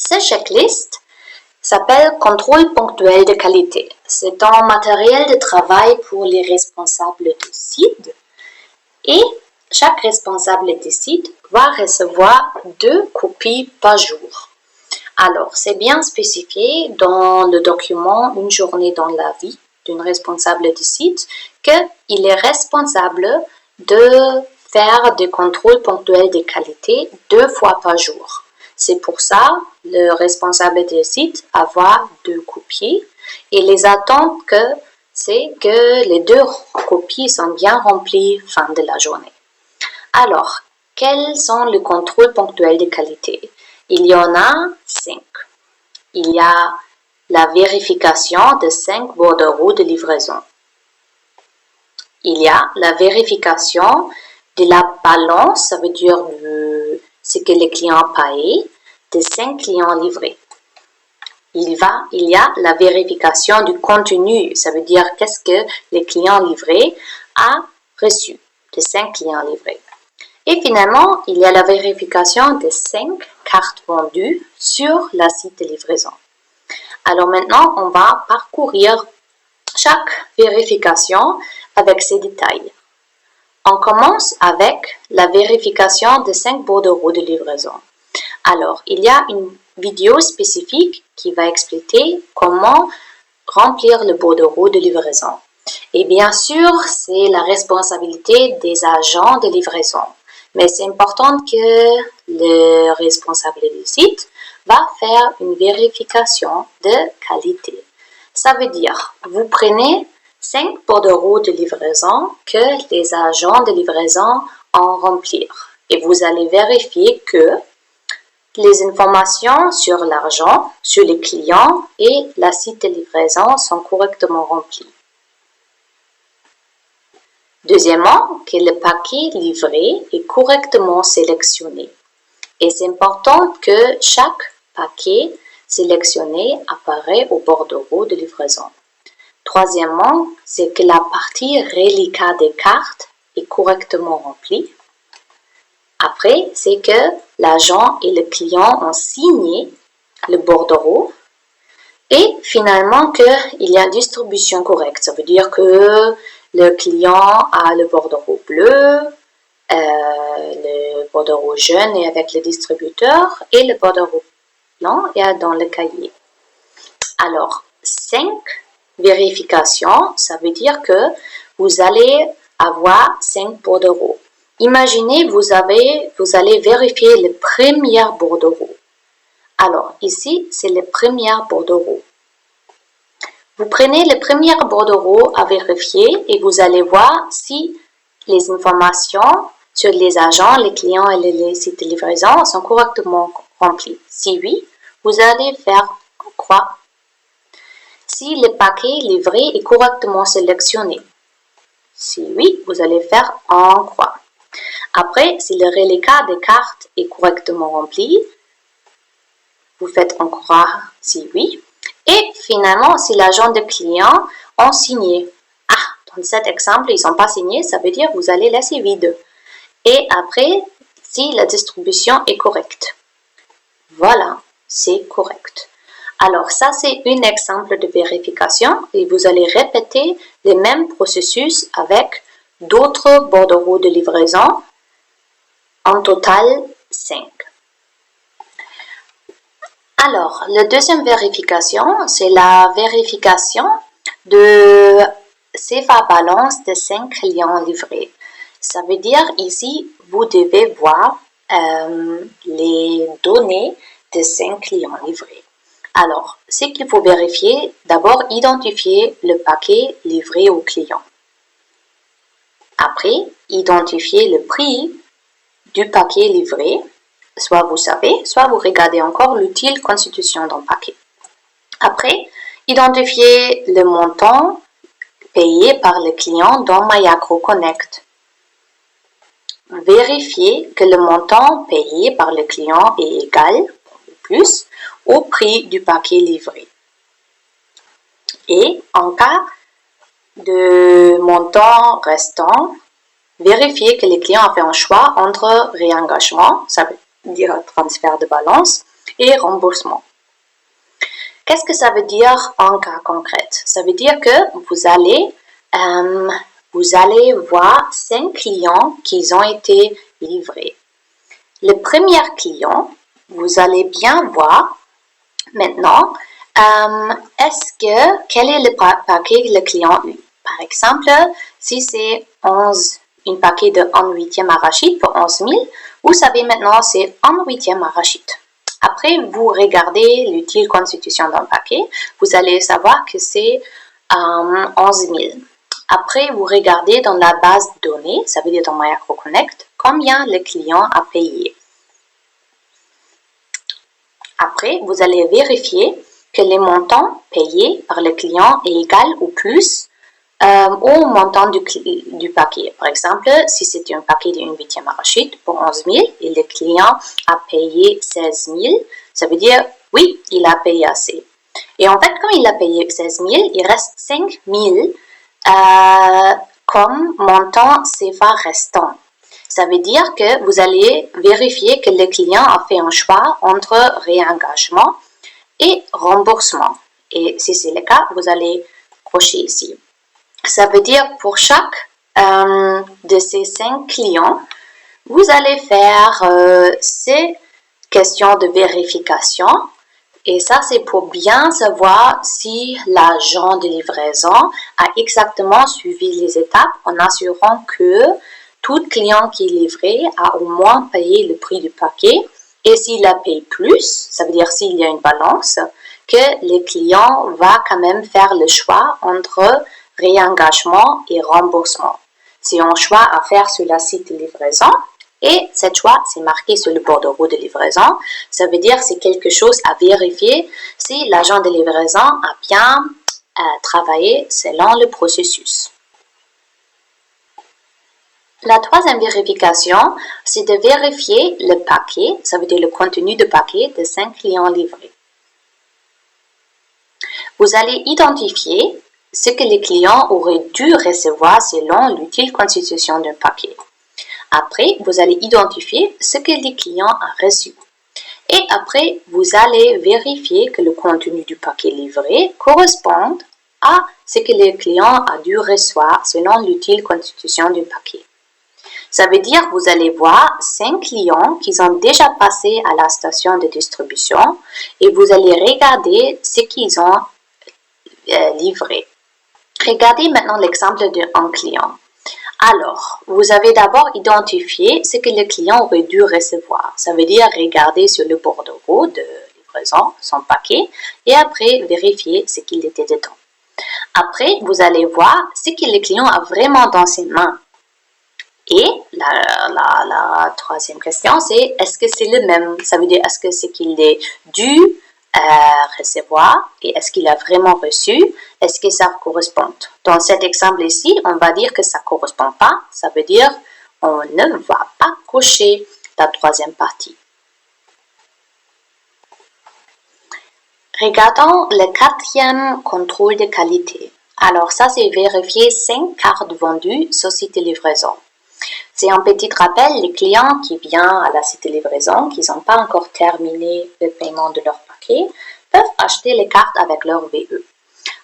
Cette checklist s'appelle contrôle ponctuel de qualité. C'est un matériel de travail pour les responsables de site et chaque responsable de site va recevoir 2 copies par jour. Alors, c'est bien spécifié dans le document Une journée dans la vie d'une responsable de site qu'il est responsable de faire des contrôles ponctuels de qualité 2 fois par jour. C'est pour ça le responsable de site avoir 2 copies et les attentes c'est que les 2 copies sont bien remplies fin de la journée. Alors, quels sont les contrôles ponctuels de qualité? Il y en a 5. Il y a la vérification de 5 bordereaux de livraison. Il y a la vérification de la balance, ça veut dire ce que les clients payent, de 5 clients livrés. Il y a la vérification du contenu, ça veut dire qu'est-ce que les clients livrés a reçu de 5 clients livrés. Et finalement, il y a la vérification des 5 cartes vendues sur la site de livraison. Alors maintenant, on va parcourir chaque vérification avec ses détails. On commence avec la vérification des 5 bordereaux de livraison. Alors, il y a une vidéo spécifique qui va expliquer comment remplir le bordereau de livraison. Et bien sûr, c'est la responsabilité des agents de livraison. Mais c'est important que le responsable du site va faire une vérification de qualité. Ça veut dire, vous prenez 5 bordereaux de livraison que les agents de livraison ont remplis. Et vous allez vérifier que les informations sur l'argent, sur les clients et la site de livraison sont correctement remplies. Deuxièmement, que le paquet livré est correctement sélectionné. Et c'est important que chaque paquet sélectionné apparaît au bordereau de livraison. Troisièmement, c'est que la partie reliquat des cartes est correctement remplie. Après, c'est que l'agent et le client ont signé le bordereau. Et finalement, qu'il y a une distribution correcte. Ça veut dire que le client a le bordereau bleu, le bordereau jaune est avec le distributeur et le bordereau blanc est dans le cahier. Alors, 5 vérifications, ça veut dire que vous allez avoir 5 bordereaux. Imaginez, vous allez vérifier le premier bordereau. Alors, ici, c'est le premier bordereau. Vous prenez le premier bordereau à vérifier et vous allez voir si les informations sur les agents, les clients et les sites de livraison sont correctement remplies. Si oui, vous allez faire croix. Si le paquet livré est correctement sélectionné. Si oui, vous allez faire en croix. Après, si le reliquat des cartes est correctement rempli, vous faites en croix si oui. Et finalement, si l'agent de client ont signé. Dans cet exemple, ils n'ont pas signé, ça veut dire que vous allez laisser vide. Et après, si la distribution est correcte. Voilà, c'est correct. Alors ça, c'est un exemple de vérification et vous allez répéter le même processus avec d'autres bordereaux de livraison. En total, 5. Alors, la deuxième vérification, c'est la vérification de CFA balance de 5 clients livrés. Ça veut dire ici, vous devez voir les données de 5 clients livrés. Alors, ce qu'il faut vérifier, d'abord identifier le paquet livré au client. Après, identifier le prix du paquet livré. Soit vous savez, soit vous regardez encore l'outil constitution d'un paquet. Après, identifier le montant payé par le client dans MyAccro Connect. Vérifier que le montant payé par le client est égal, ou plus, au prix du paquet livré. Et en cas de montant restant, vérifier que le client a fait un choix entre réengagement, ça veut dire transfert de balance, et remboursement. Qu'est-ce que ça veut dire en cas concret? Ça veut dire que vous allez voir 5 clients qui ont été livrés. Le premier client, vous allez bien voir maintenant quel est le paquet que le client a eu. Par exemple, si c'est un paquet de 1/8 arachide pour 11 000, vous savez maintenant c'est 1/8 arachide. Après, vous regardez l'utile constitution d'un paquet, vous allez savoir que c'est 11 000. Après, vous regardez dans la base de données, ça veut dire dans MyAgroConnect, combien le client a payé. Après, vous allez vérifier que le montant payé par le client est égal ou plus au montant du paquet. Par exemple, si c'était un paquet de 1/8 arachide pour 11 000 et le client a payé 16 000, ça veut dire oui, il a payé assez. Et en fait, quand il a payé 16 000, il reste 5 000 comme montant CFA restant. Ça veut dire que vous allez vérifier que le client a fait un choix entre réengagement et remboursement. Et si c'est le cas, vous allez cocher ici. Ça veut dire pour chaque de ces 5 clients, vous allez faire ces questions de vérification. Et ça, c'est pour bien savoir si l'agent de livraison a exactement suivi les étapes en assurant que tout client qui est livré a au moins payé le prix du paquet. Et s'il a payé plus, ça veut dire s'il y a une balance, que le client va quand même faire le choix entre réengagement et remboursement. C'est un choix à faire sur la site de livraison et ce choix, c'est marqué sur le bordereau de livraison. Ça veut dire que c'est quelque chose à vérifier si l'agent de livraison a bien travaillé selon le processus. La troisième vérification, c'est de vérifier le paquet, ça veut dire le contenu de paquet de 5 clients livrés. Vous allez identifier ce que les clients auraient dû recevoir selon l'utile constitution d'un paquet. Après, vous allez identifier ce que les clients ont reçu. Et après, vous allez vérifier que le contenu du paquet livré correspond à ce que le client a dû recevoir selon l'utile constitution du paquet. Ça veut dire que vous allez voir 5 clients qui ont déjà passé à la station de distribution et vous allez regarder ce qu'ils ont livré. Regardez maintenant l'exemple d'un client. Alors, vous avez d'abord identifié ce que le client aurait dû recevoir. Ça veut dire regarder sur le bordereau de livraison son paquet et après vérifier ce qu'il était dedans. Après, vous allez voir ce que le client a vraiment dans ses mains. Et la troisième question, c'est est-ce que c'est le même? Ça veut dire est-ce que c'est qu'il est dû recevoir et est-ce qu'il a vraiment reçu? Est-ce que ça correspond? Dans cet exemple ici, on va dire que ça ne correspond pas. Ça veut dire on ne va pas cocher la troisième partie. Regardons le quatrième contrôle de qualité. Alors ça, c'est vérifier 5 cartes vendues sur site de livraison. C'est un petit rappel, les clients qui viennent à la site de livraison, qui n'ont pas encore terminé le paiement de leur paquet, peuvent acheter les cartes avec leur VE.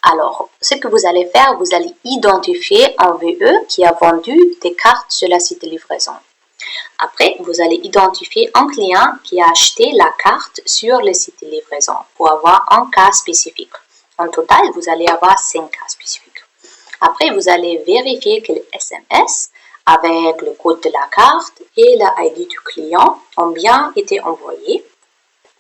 Alors, ce que vous allez faire, vous allez identifier un VE qui a vendu des cartes sur la site de livraison. Après, vous allez identifier un client qui a acheté la carte sur le site de livraison pour avoir un cas spécifique. En total, vous allez avoir 5 cas spécifiques. Après, vous allez vérifier que le SMS avec le code de la carte et la ID du client ont bien été envoyés.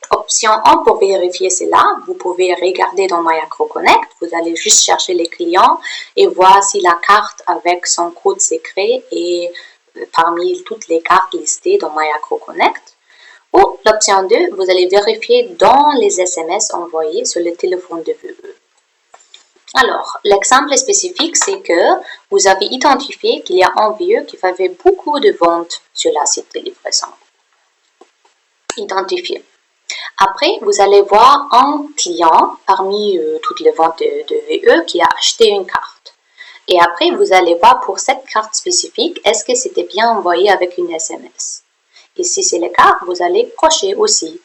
Option 1 pour vérifier cela, vous pouvez regarder dans MyAgroConnect, vous allez juste chercher les clients et voir si la carte avec son code secret est parmi toutes les cartes listées dans MyAgroConnect. Ou l'option 2, vous allez vérifier dans les SMS envoyés sur le téléphone de VE. Alors, l'exemple spécifique, c'est que vous avez identifié qu'il y a un VE qui fait beaucoup de ventes sur la site de livraison. Identifié. Après, vous allez voir un client parmi toutes les ventes de VE qui a acheté une carte. Et après, vous allez voir pour cette carte spécifique, est-ce que c'était bien envoyé avec une SMS. Et si c'est le cas, vous allez cocher aussi.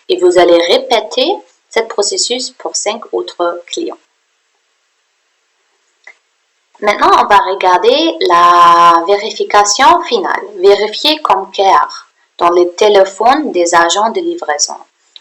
Et vous allez répéter ce processus pour 5 autres clients. Maintenant, on va regarder la vérification finale. Vérifier ComCare dans les téléphones des agents de livraison.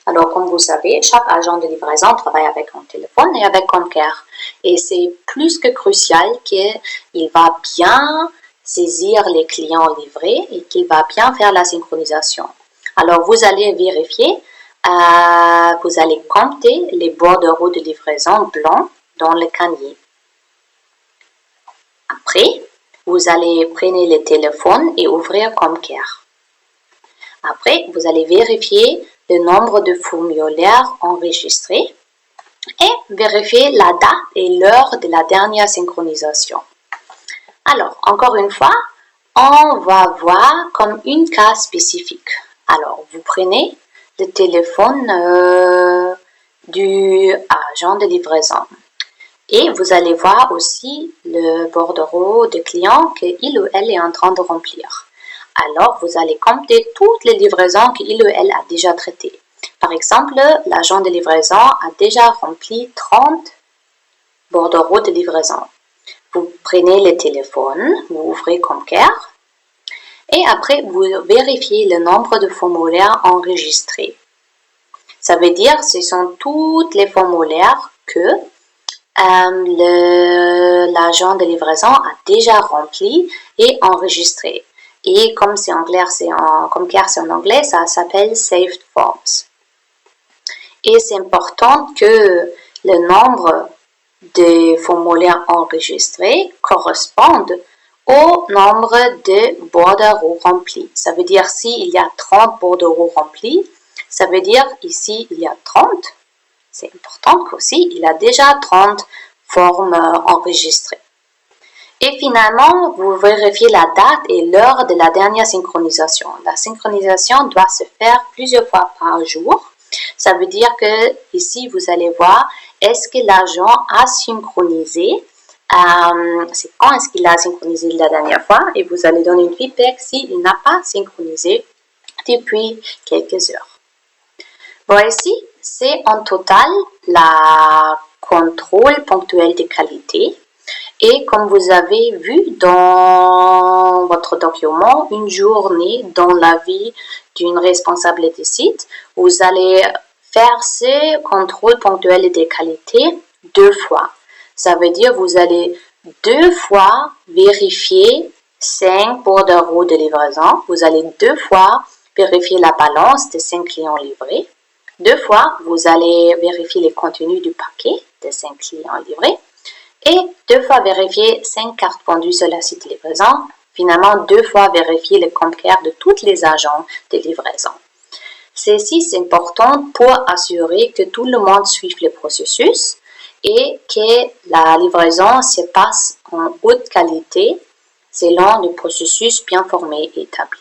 Alors, comme vous savez, chaque agent de livraison travaille avec un téléphone et avec ComCare. Et c'est plus que crucial qu'il va bien saisir les clients livrés et qu'il va bien faire la synchronisation. Alors, vous allez vérifier, vous allez compter les bordereaux de livraison blancs dans le canier. Après, vous allez prendre le téléphone et ouvrir ComCare. Après, vous allez vérifier le nombre de formulaires enregistrés et vérifier la date et l'heure de la dernière synchronisation. Alors, encore une fois, on va voir comme une cas spécifique. Alors, vous prenez le téléphone du agent de livraison. Et vous allez voir aussi le bordereau de client qu'il ou elle est en train de remplir. Alors, vous allez compter toutes les livraisons qu'il ou elle a déjà traitées. Par exemple, l'agent de livraison a déjà rempli 30 bordereaux de livraison. Vous prenez le téléphone, vous ouvrez ComCare et après, vous vérifiez le nombre de formulaires enregistrés. Ça veut dire que ce sont tous les formulaires que l'agent de livraison a déjà rempli et enregistré. Et comme c'est ComCare c'est en anglais, ça s'appelle Saved Forms. Et c'est important que le nombre de formulaires enregistrés corresponde au nombre de bordereaux remplis. Ça veut dire s'il y a 30 bordereaux remplis, ça veut dire ici il y a 30. C'est important qu'aussi il a déjà 30 formes enregistrées. Et finalement, vous vérifiez la date et l'heure de la dernière synchronisation. La synchronisation doit se faire plusieurs fois par jour. Ça veut dire que ici, vous allez voir, est-ce que l'agent a synchronisé, c'est quand est-ce qu'il a synchronisé la dernière fois, et vous allez donner une feedback s'il n'a pas synchronisé depuis quelques heures. Bon, ici, c'est en total la contrôle ponctuel de qualité. Et comme vous avez vu dans votre document, une journée dans la vie d'une responsable de site, vous allez faire ce contrôle ponctuel de qualité 2 fois. Ça veut dire que vous allez 2 fois vérifier 5 bordereaux de livraison. Vous allez 2 fois vérifier la balance de 5 clients livrés. 2 fois, vous allez vérifier le contenu du paquet de 5 clients livrés. Et 2 fois vérifier 5 cartes vendues sur le site de livraison. Finalement, 2 fois vérifier le ComCare de tous les agents de livraison. Ceci, c'est important pour assurer que tout le monde suive le processus et que la livraison se passe en haute qualité selon le processus bien formé et établi.